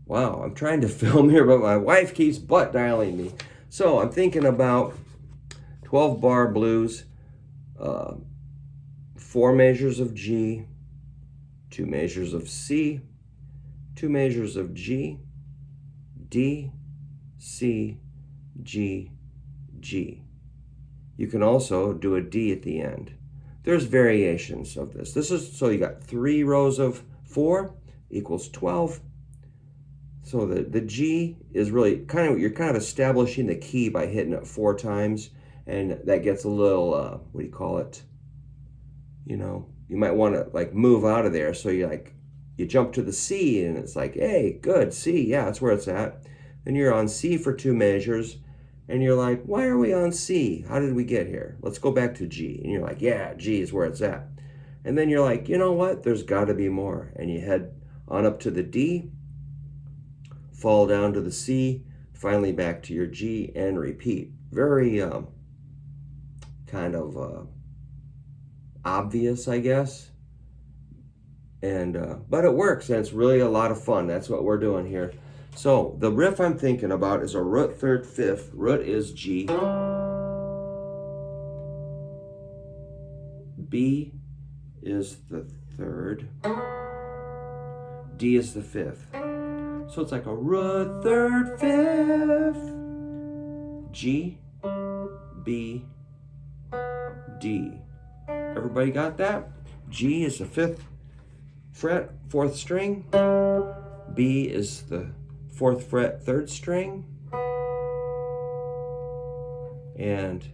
Wow, I'm trying to film here, but my wife keeps butt dialing me. So I'm thinking about 12 bar blues, 4 measures of G, 2 measures of C, 2 measures of G, D, C, G, G. You can also do a D at the end. There's variations of this. So you got 3 rows of 4 equals 12. So the G is really you're kind of establishing the key by hitting it 4 times, and that gets a little, what do you call it? You might want to like move out of there. So you jump to the C, and it's like, hey, good, C, yeah, that's where it's at. Then you're on C for 2 measures, and you're like, why are we on C? How did we get here? Let's go back to G. And you're like, yeah, G is where it's at. And then you're like, you know what? There's got to be more. And you head on up to the D, fall down to the C, finally back to your G, and repeat. Very obvious, I guess. But it works, and it's really a lot of fun. That's what we're doing here. So the riff I'm thinking about is a root third fifth. Root is G. B is the third. D is the fifth. So it's like a root third fifth. G, B, D. Everybody got that? G is the 5th fret, 4th string. B is the 4th fret, 3rd string. And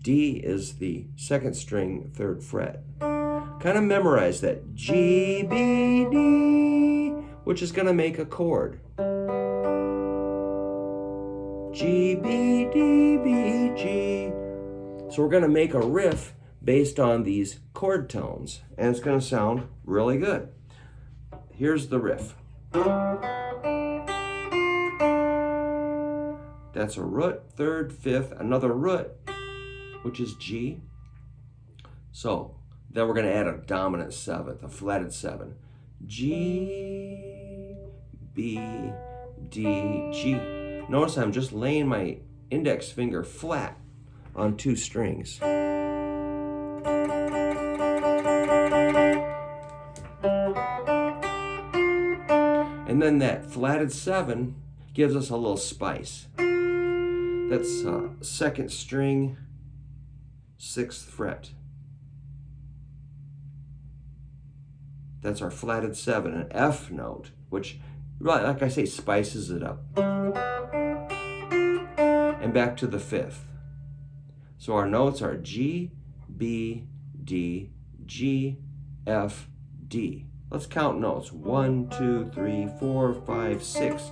D is the 2nd string, 3rd fret. Kind of memorize that. G, B, D, which is going to make a chord. G, B, D, B, G. So we're going to make a riff based on these chord tones, and it's going to sound really good. Here's the riff. That's a root, 3rd, 5th, another root, which is G. So then we're going to add a dominant 7th, a flatted 7. G, B, D, G. Notice I'm just laying my index finger flat on 2 strings. And then that flatted 7 gives us a little spice. That's 2nd string, 6th fret. That's our flatted 7, an F note, which, like I say, spices it up. And back to the 5th. So our notes are G, B, D, G, F, D. Let's count notes. 1, 2, 3, 4, 5, 6.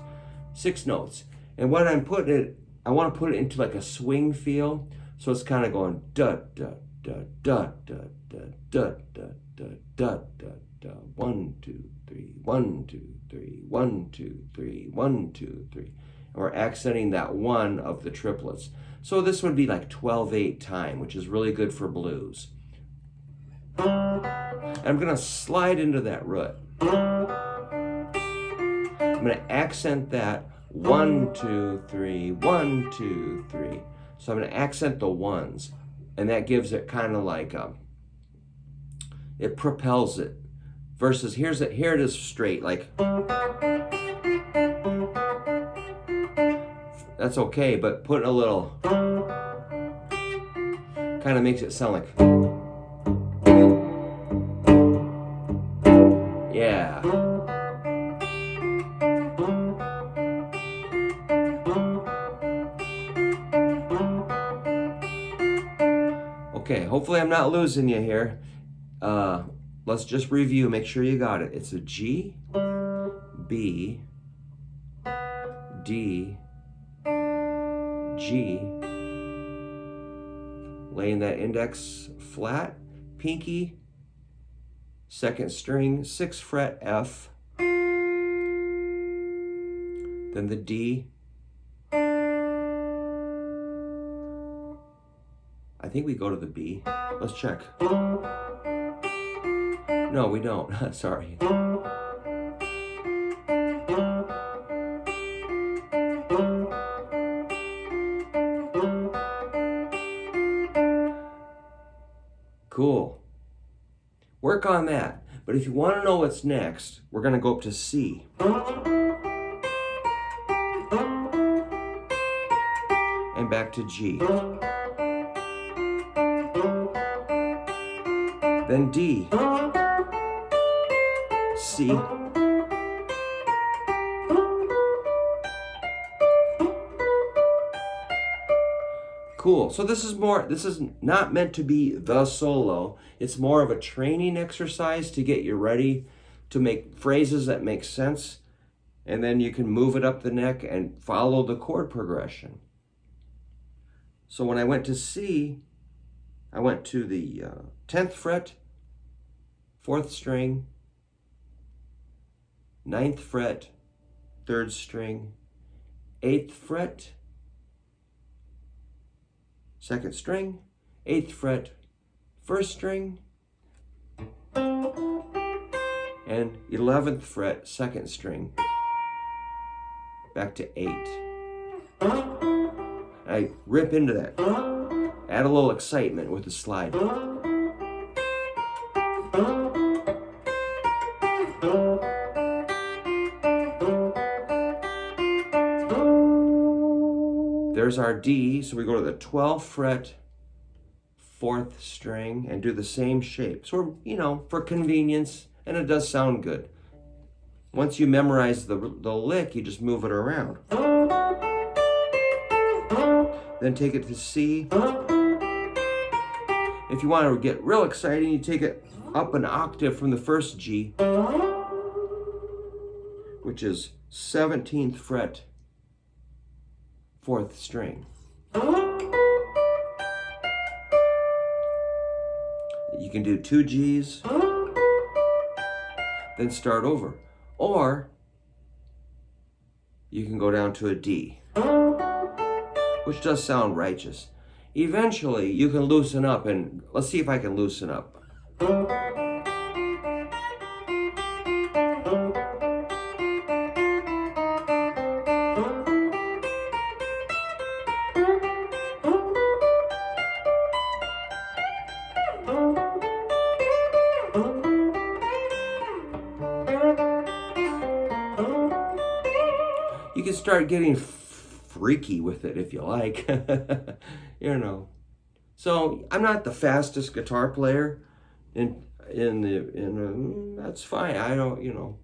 6 notes. And what I want to put it into like a swing feel. So it's kind of going da da da da da da da da da da da. 1, 2, 3, 1, 2, 3, 1, 2, 3, 1, 2, 3. And we're accenting that 1 of the triplets. So this would be like 12/8 time, which is really good for blues. And I'm going to slide into that root. I'm going to accent that 1, 2, 3, 1, 2, 3. So I'm going to accent the ones, and that gives it kind of like it propels it. Versus here it is straight, like that's okay, but put a little kind of makes it sound like yeah. Okay, hopefully I'm not losing you here. Let's just review, make sure you got it. It's a G, B, D, G, laying that index flat, pinky, 2nd string, 6th fret, F, then the D. I think we go to the B. Let's check. No, we don't. Sorry. Cool. Work on that. But if you want to know what's next, we're going to go up to C. And back to G. Then D. C. Cool. So this is not meant to be the solo. It's more of a training exercise to get you ready to make phrases that make sense. And then you can move it up the neck and follow the chord progression. So when I went to C, I went to the 10th fret, 4th string, 9th fret, 3rd string, 8th fret, 2nd string, 8th fret, 1st string, and 11th fret, 2nd string, back to 8. I rip into that, add a little excitement with the slide. There's our D, so we go to the 12th fret, 4th string, and do the same shape. So, for convenience, and it does sound good. Once you memorize the lick, you just move it around. Then take it to C. If you want to get real exciting, you take it up an octave from the first G, which is 17th fret, 4th string. You can do 2 Gs, then start over. Or you can go down to a D, which does sound righteous. Eventually, you can loosen up, and let's see if I can loosen up. You can start getting freaky with it if you like. So I'm not the fastest guitar player that's fine. I don't,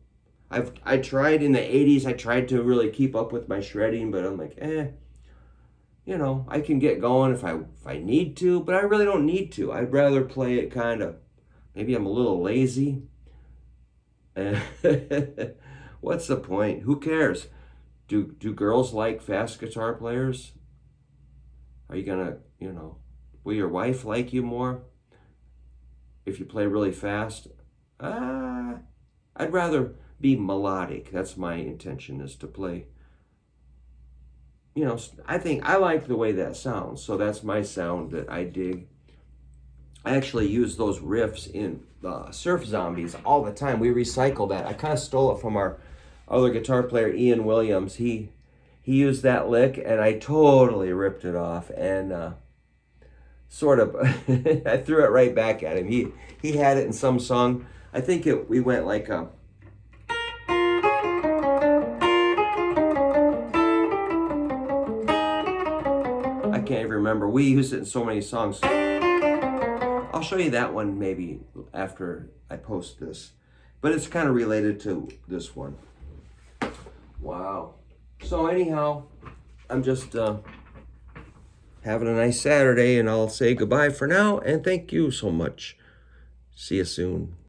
I tried in the 80s, I tried to really keep up with my shredding, but I'm like, I can get going if I need to, but I really don't need to. I'd rather play it maybe I'm a little lazy. What's the point? Who cares? Do girls like fast guitar players? Are you gonna, will your wife like you more if you play really fast? I'd rather be melodic. That's my intention, is to play. I think I like the way that sounds, so that's my sound that I dig. I actually use those riffs in Surf Zombies all the time. We recycle that. I kind of stole it from our other guitar player, Ian Williams. He used that lick, and I totally ripped it off, and sort of I threw it right back at him. He had it in some song. I think we went like a I can't even remember. We used it in so many songs. I'll show you that one maybe after I post this, but it's kind of related to this one. Wow. So anyhow, I'm just having a nice Saturday, and I'll say goodbye for now, and thank you so much. See you soon.